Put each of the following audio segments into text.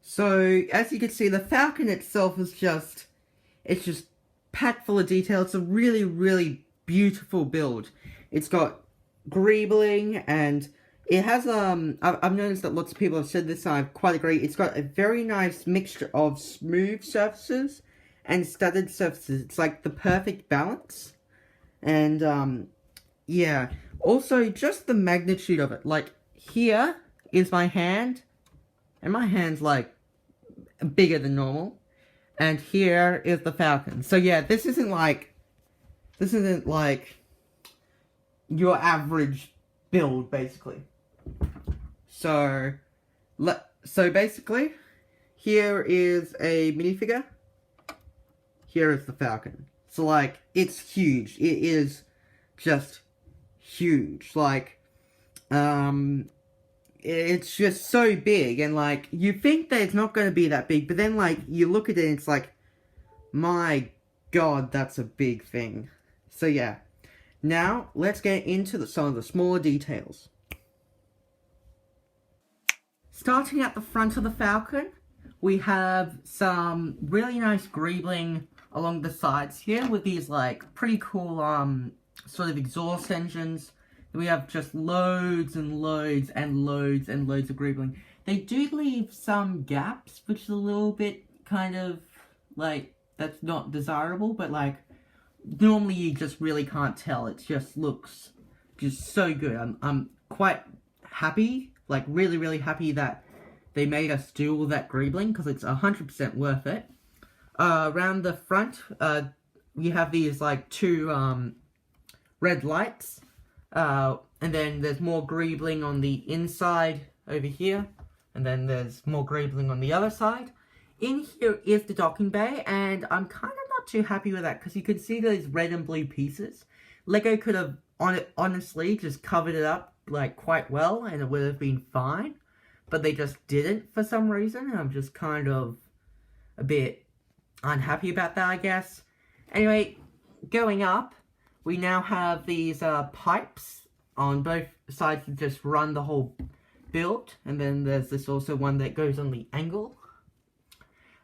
So, as you can see, the Falcon itself is it's just packed full of detail. It's a really, really beautiful build. It's got greebling, and it has, I've noticed that lots of people have said this, and I quite agree. It's got a very nice mixture of smooth surfaces and studded surfaces. It's like the perfect balance. And, yeah. Also, just the magnitude of it. Like, here is my hand, and my hand's, like, bigger than normal. And here is the Falcon. So, yeah, this isn't like your average build, basically. So basically, here is a minifigure. Here is the Falcon. So, like, it's huge. It is just huge. Like, it's just so big, and, like, you think that it's not going to be that big, but then, like, you look at it and it's like, my god, that's a big thing. So, yeah. Now, let's get into some of the smaller details. Starting at the front of the Falcon, we have some really nice greebling along the sides here with these, like, pretty cool, sort of exhaust engines. We have just loads and loads and loads and loads of greebling. They do leave some gaps, which is a little bit kind of, like, that's not desirable, but, like, normally you just really can't tell. It just looks just so good. I'm quite happy, like, really, really happy that they made us do all that greebling, because it's 100% worth it. Around the front, we have these, like, two, red lights. And then there's more greebling on the inside over here. And then there's more greebling on the other side. In here is the docking bay, and I'm kind of not too happy with that, because you can see those red and blue pieces. LEGO could have, honestly, just covered it up, like, quite well, and it would have been fine. But they just didn't for some reason, and I'm just kind of a bit unhappy about that, I guess. Anyway, going up, we now have these pipes on both sides to just run the whole build. And then there's this also one that goes on the angle.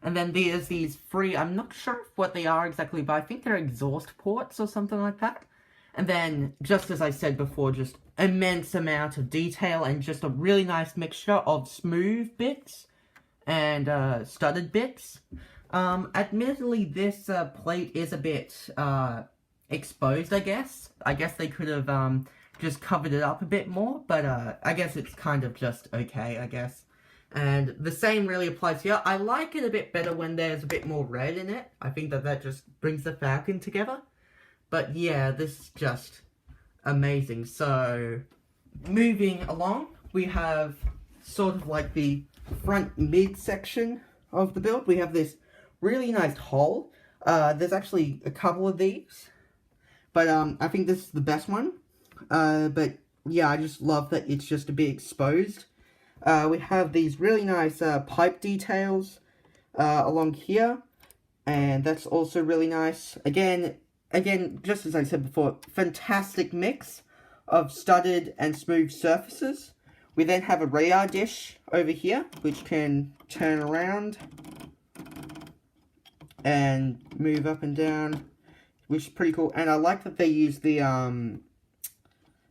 And then there's these three, I'm not sure what they are exactly, but I think they're exhaust ports or something like that. And then, just as I said before, just immense amount of detail and just a really nice mixture of smooth bits and studded bits. Admittedly, this plate is a bit exposed, I guess. I guess they could have just covered it up a bit more, but I guess it's kind of just okay, I guess. And the same really applies here. I like it a bit better when there's a bit more red in it. I think that just brings the Falcon together. But yeah, this is just amazing. So, moving along, we have sort of like the front mid-section of the build. We have this really nice hole. There's actually a couple of these, but I think this is the best one. But yeah, I just love that it's just a bit exposed. We have these really nice pipe details along here, and that's also really nice. Again, just as I said before, fantastic mix of studded and smooth surfaces. We then have a radar dish over here, which can turn around and move up and down, which is pretty cool. And I like that they use the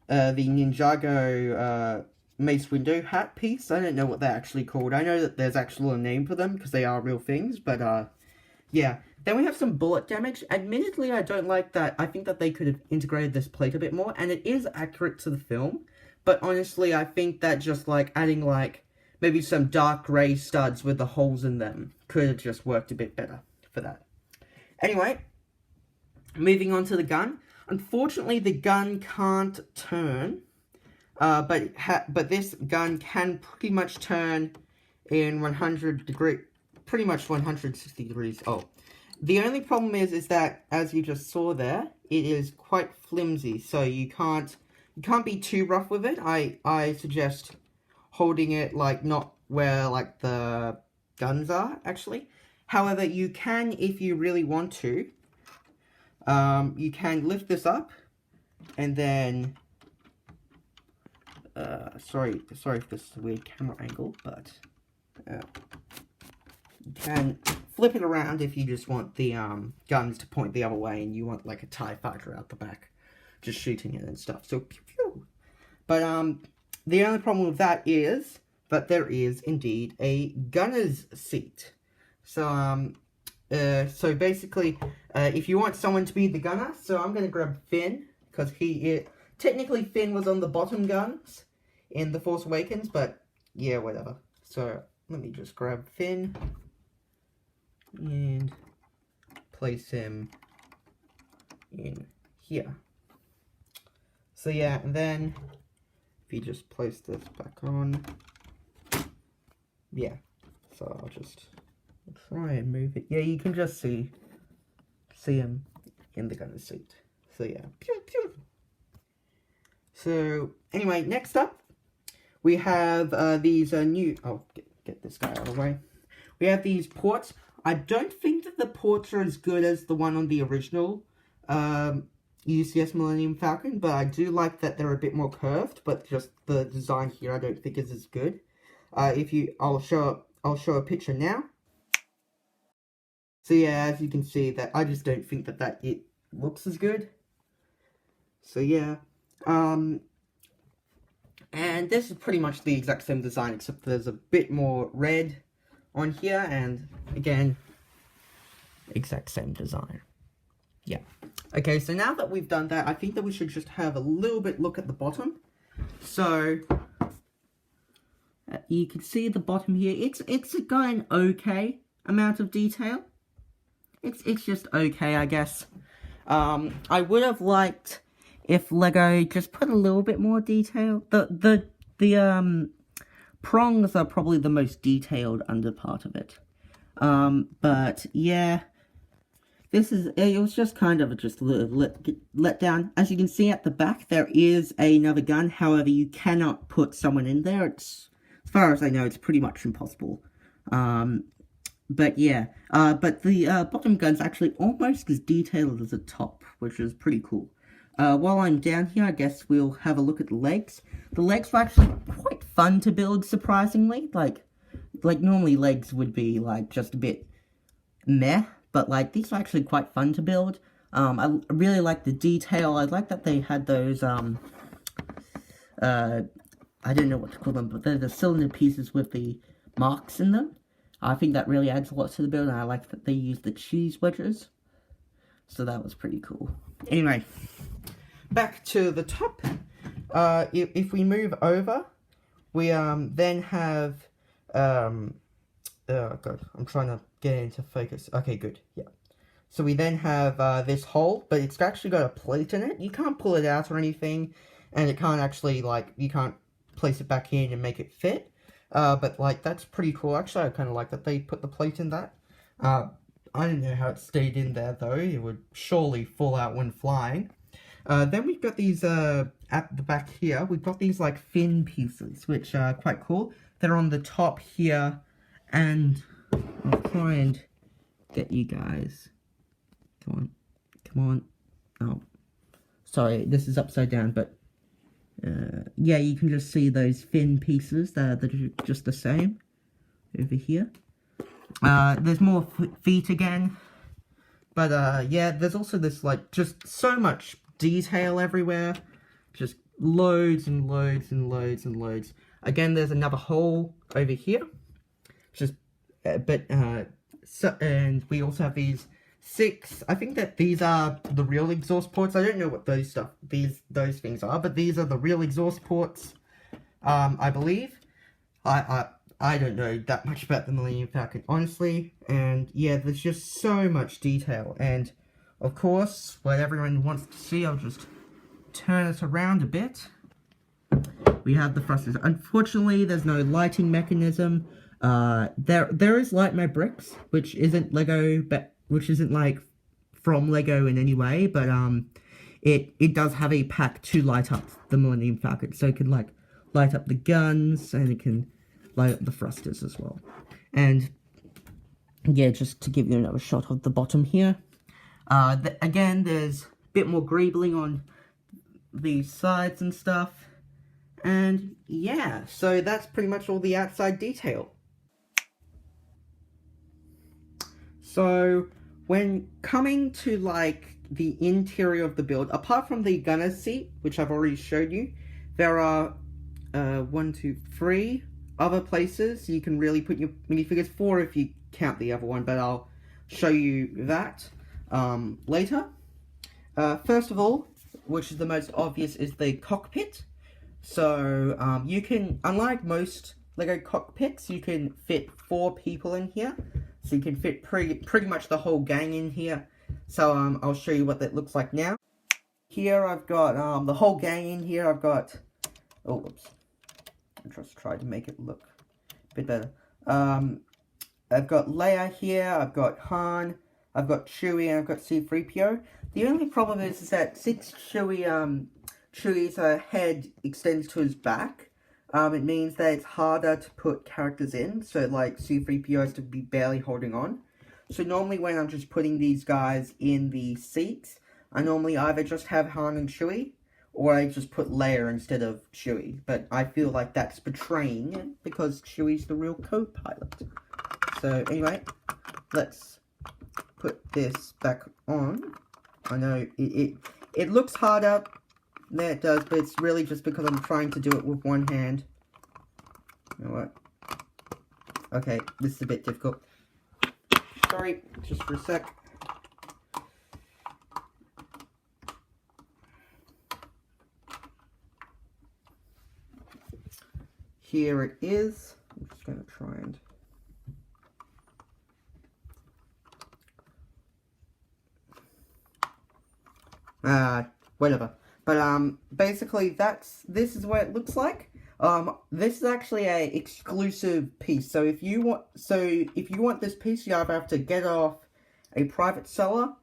Ninjago Mace Windu hat piece. I don't know what they're actually called. I know that there's actually a name for them, because they are real things, but yeah. Then we have some bullet damage. Admittedly, I don't like that. I think that they could have integrated this plate a bit more, and it is accurate to the film. But honestly, I think that just, like, adding, like, maybe some dark grey studs with the holes in them could have just worked a bit better for that. Anyway, moving on to the gun. Unfortunately, the gun can't turn, but this gun can pretty much turn in 160 degrees. Oh. The only problem is that, as you just saw there, it is quite flimsy, so you can't be too rough with it. I suggest holding it, like, not where, like, the guns are, actually. However, you can, if you really want to, you can lift this up, and then, sorry if this is a weird camera angle, but, You can flip it around if you just want the guns to point the other way and you want like a TIE fighter out the back just shooting it and stuff. So pew pew. But the only problem with that is that there is indeed a gunner's seat. So so basically, if you want someone to be the gunner, so I'm gonna grab Finn because technically Finn was on the bottom guns in The Force Awakens, but yeah, whatever. So let me just grab Finn and place him in here. So yeah, and then if you just place this back on, yeah. So I'll just try and move it. Yeah, you can just see him in the gunner's seat. So yeah, pew pew. So anyway, next up we have these new. Oh, get this guy out of the way. We have these ports. I don't think that the ports are as good as the one on the original UCS Millennium Falcon, but I do like that they're a bit more curved. But just the design here, I don't think is as good. I'll show a picture now. So yeah, as you can see, that I just don't think that it looks as good. So yeah, and this is pretty much the exact same design, except there's a bit more red on here, and again, exact same design. Yeah. Okay, so now that we've done that, I think that we should just have a little bit look at the bottom. So you can see the bottom here. It's got an okay amount of detail. It's just okay, I guess. I would have liked if LEGO just put a little bit more detail. The prongs are probably the most detailed under part of it. But yeah, it was just kind of just let down. As you can see at the back, there is another gun. However, you cannot put someone in there. As far as I know, it's pretty much impossible. But yeah, but the bottom gun's actually almost as detailed as the top, which is pretty cool. While I'm down here, I guess we'll have a look at the legs. The legs were actually quite fun to build, surprisingly. Like normally legs would be, like, just a bit meh, but, like, these were actually quite fun to build. I really like the detail. I like that they had those, I don't know what to call them, but they're the cylinder pieces with the marks in them. I think that really adds a lot to the build, and I like that they used the cheese wedges. So that was pretty cool. Anyway, back to the top. If we move over, we then have oh god, I'm trying to get into focus. Okay, good. Yeah. So we then have this hole, but it's actually got a plate in it. You can't pull it out or anything, and it can't actually, like, you can't place it back in and make it fit. But, like, that's pretty cool. Actually, I kind of like that they put the plate in that. I don't know how it stayed in there, though. It would surely fall out when flying. Then we've got these, at the back here, we've got these, like, fin pieces, which are quite cool. They're on the top here, and I'll try and get you guys. Come on. Oh, sorry, this is upside down, but yeah, you can just see those fin pieces that are just the same over here. There's more feet again, but yeah, there's also this, like, just so much detail everywhere, just loads and loads and loads and loads. Again, there's another hole over here, just and we also have these 6, I think that these are the real exhaust ports. I don't know what those things are, but these are the real exhaust ports, I believe. I don't know that much about the Millennium Falcon, honestly, and yeah, there's just so much detail, and of course, what everyone wants to see, I'll just turn it around a bit. We have the thrusters. Unfortunately, there's no lighting mechanism. There is Light My Bricks, which isn't Lego, but which isn't, like, from Lego in any way, but it does have a pack to light up the Millennium Falcon, so it can, like, light up the guns, and it can light up the thrusters as well. And yeah, just to give you another shot of the bottom here. Again, there's a bit more greebling on these sides and stuff. And yeah, so that's pretty much all the outside detail. So when coming to like the interior of the build, apart from the gunner's seat, which I've already showed you, there are 1, 2, 3 other places you can really put your minifigures. 4 if you count the other one, but I'll show you that later. First of all, which is the most obvious, is the cockpit. So you can, unlike most LEGO cockpits, you can fit 4 people in here. So you can fit pretty much the whole gang in here. So I'll show you what that looks like now. Here I've got the whole gang in here. I've got, oh, whoops. I just tried to make it look a bit better. I've got Leia here, I've got Han, I've got Chewie, and I've got C-3PO. The only problem is that since Chewie's head extends to his back, it means that it's harder to put characters in, so like C-3PO has to be barely holding on. So normally when I'm just putting these guys in the seats, I normally either just have Han and Chewie, or I just put Leia instead of Chewie. But I feel like that's betraying it, because Chewie's the real co-pilot. So anyway, let's put this back on. I know it looks harder than it does, but it's really just because I'm trying to do it with one hand. You know what? Okay, this is a bit difficult. Sorry, just for a sec. Here it is. I'm just going to try and... whatever. But, basically, this is what it looks like. This is actually a exclusive piece. So if you want this piece, you either have to get it off a private seller,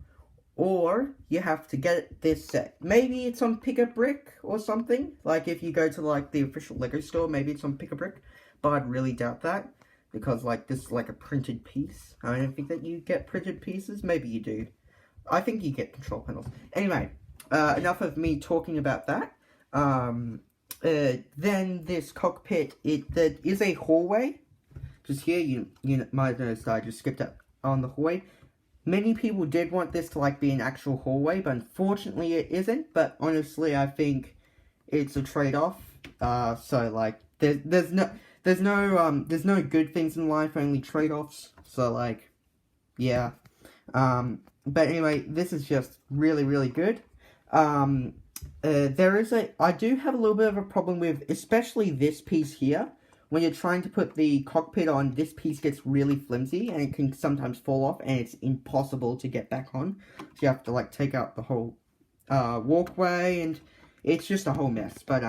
or you have to get this set. Maybe it's on Pick a Brick or something. Like if you go to like the official LEGO store, maybe it's on Pick a Brick. But I'd really doubt that, because like this is like a printed piece. I don't think that you get printed pieces. Maybe you do. I think you get control panels. Anyway, enough of me talking about that. Then this cockpit, there is a hallway. Just here, you might have noticed I just skipped up on the hallway. Many people did want this to like be an actual hallway, but unfortunately it isn't. But honestly, I think it's a trade-off. So like there's no good things in life, only trade-offs. So like, yeah. But anyway, this is just really, really good. I do have a little bit of a problem with, especially this piece here. When you're trying to put the cockpit on, this piece gets really flimsy, and it can sometimes fall off, and it's impossible to get back on. So you have to, like, take out the whole, walkway, and it's just a whole mess. But,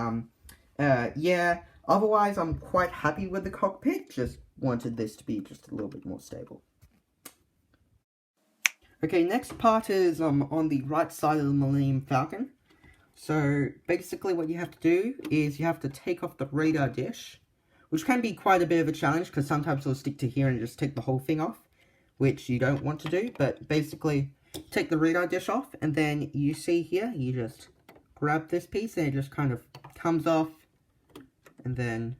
yeah, otherwise, I'm quite happy with the cockpit. Just wanted this to be just a little bit more stable. Okay, next part is, on the right side of the Millennium Falcon. So, basically what you have to do is you have to take off the radar dish, which can be quite a bit of a challenge, because sometimes it'll stick to here and just take the whole thing off, which you don't want to do. But basically, take the radar dish off, and then you see here, you just grab this piece, and it just kind of comes off. And then,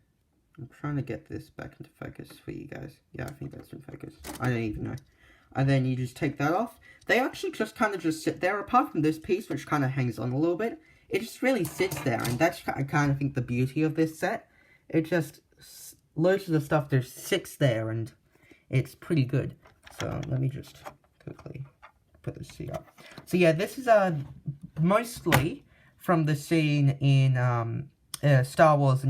I'm trying to get this back into focus for you guys. Yeah, I think that's in focus. I don't even know. And then you just take that off. They actually just kind of just sit there, apart from this piece, which kind of hangs on a little bit. It just really sits there, and that's, I kind of think, the beauty of this set. It just... loads of the stuff just sits there, and it's pretty good. So let me just quickly put this seat up. So yeah, this is mostly from the scene in Star Wars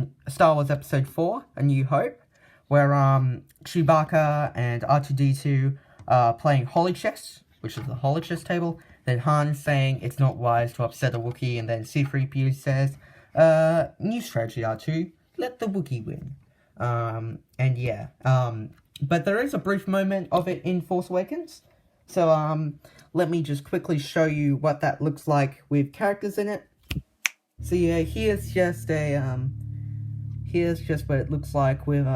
Episode 4, A New Hope, where Chewbacca and R2-D2 are playing Holy Chess, which is the Holy Chess table. Then Han is saying it's not wise to upset a Wookiee, and then C-3PO says, new strategy, R2, let the Wookiee win. And yeah, but there is a brief moment of it in Force Awakens, so, let me just quickly show you what that looks like with characters in it. So yeah, here's just what it looks like with,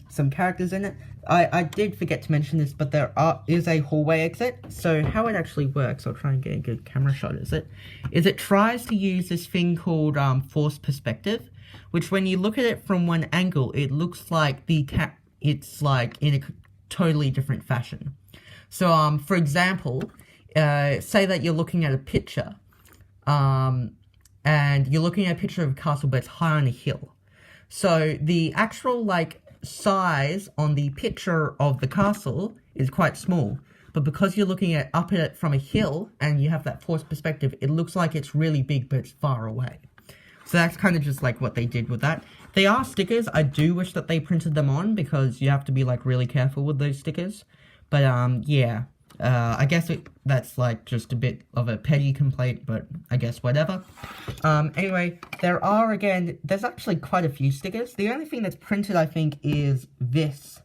some characters in it. I did forget to mention this, but there is a hallway exit. So how it actually works, I'll try and get a good camera shot, is it tries to use this thing called, force perspective, which when you look at it from one angle, it looks like it's like in a totally different fashion. So, for example, say that you're looking at a picture, and you're looking at a picture of a castle, but it's high on a hill. So the actual, like, size on the picture of the castle is quite small. But because you're looking up at it from a hill, and you have that forced perspective, it looks like it's really big, but it's far away. So that's kind of just, like, what they did with that. They are stickers. I do wish that they printed them on, because you have to be, like, really careful with those stickers. But, yeah. I guess that's, like, just a bit of a petty complaint, but I guess whatever. Anyway, there's actually quite a few stickers. The only thing that's printed, I think, is this,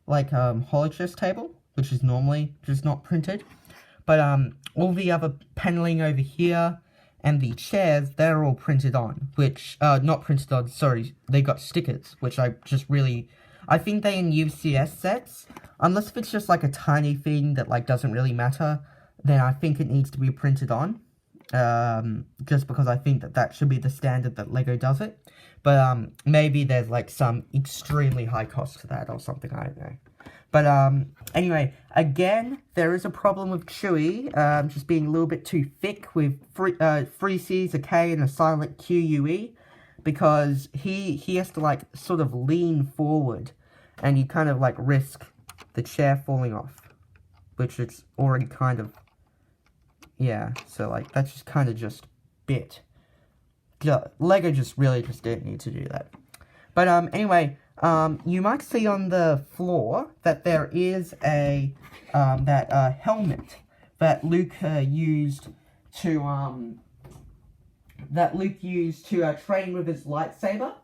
like, holochess table, which is normally just not printed. But, all the other paneling over here and the chairs, they're all printed on, which, not printed on, sorry, they got stickers, which I think they in UCS sets, unless if it's just, like, a tiny thing that, like, doesn't really matter, then I think it needs to be printed on, just because I think that should be the standard that LEGO does it. But, maybe there's, like, some extremely high cost to that or something, I don't know. But, anyway, again, there is a problem with Chewie, just being a little bit too thick with three C's, a K, and a silent QUE, because he has to, like, sort of lean forward, and you kind of, like, risk the chair falling off, which it's already kind of, yeah, so, like, that's just kind of just bit. LEGO really didn't need to do that. But, anyway, you might see on the floor that there is a helmet that Luke used to train with his lightsaber.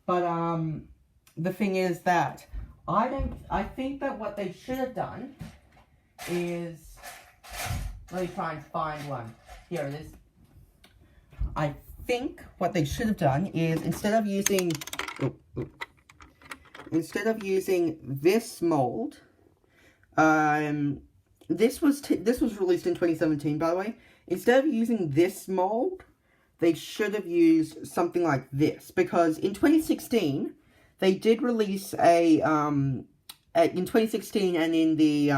But, the thing is that I think that what they should have done is, let me try and find one. Here it is. I think what they should have done is, instead of using this mold, this was released in 2017, by the way. Instead of using this mold, they should have used something like this, because in 2016 they did release in 2016 and in the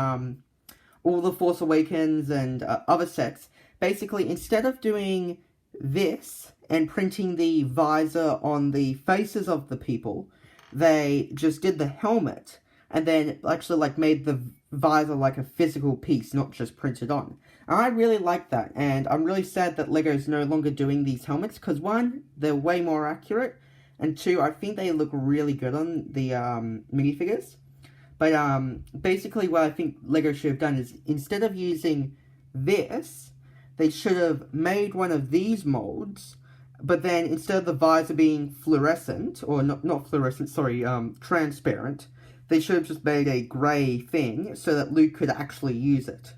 all the Force Awakens and other sets, basically instead of doing this and printing the visor on the faces of the people, they just did the helmet and then actually, like, made the visor like a physical piece, not just printed on. And I really like that, and I'm really sad that LEGO's no longer doing these helmets, because one, they're way more accurate, and two, I think they look really good on the minifigures. But basically what I think LEGO should have done is, instead of using this, they should have made one of these molds, but then instead of the visor being fluorescent, or not fluorescent, sorry, transparent, they should have just made a grey thing so that Luke could actually use it.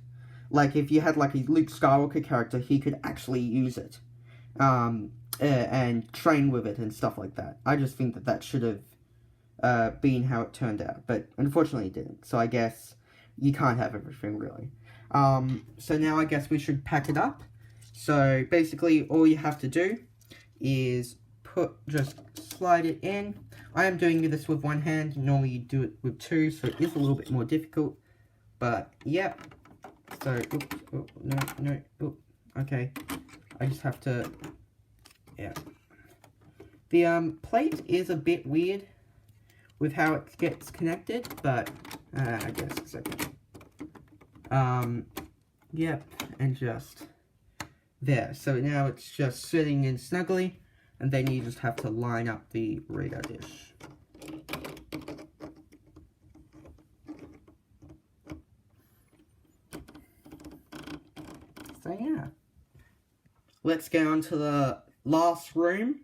Like, if you had, like, a Luke Skywalker character, he could actually use it. And train with it and stuff like that. I just think that should have been how it turned out. But unfortunately it didn't. So I guess you can't have everything, really. So now I guess we should pack it up. So basically all you have to do is just slide it in. I am doing this with one hand. Normally you do it with two, so it is a little bit more difficult. But, yeah. So, okay. I just have to, yeah. The, plate is a bit weird with how it gets connected, but, I guess it's okay. Yep, and just there. So now it's just sitting in snugly, and then you just have to line up the radar dish. So yeah. Let's get on to the last room,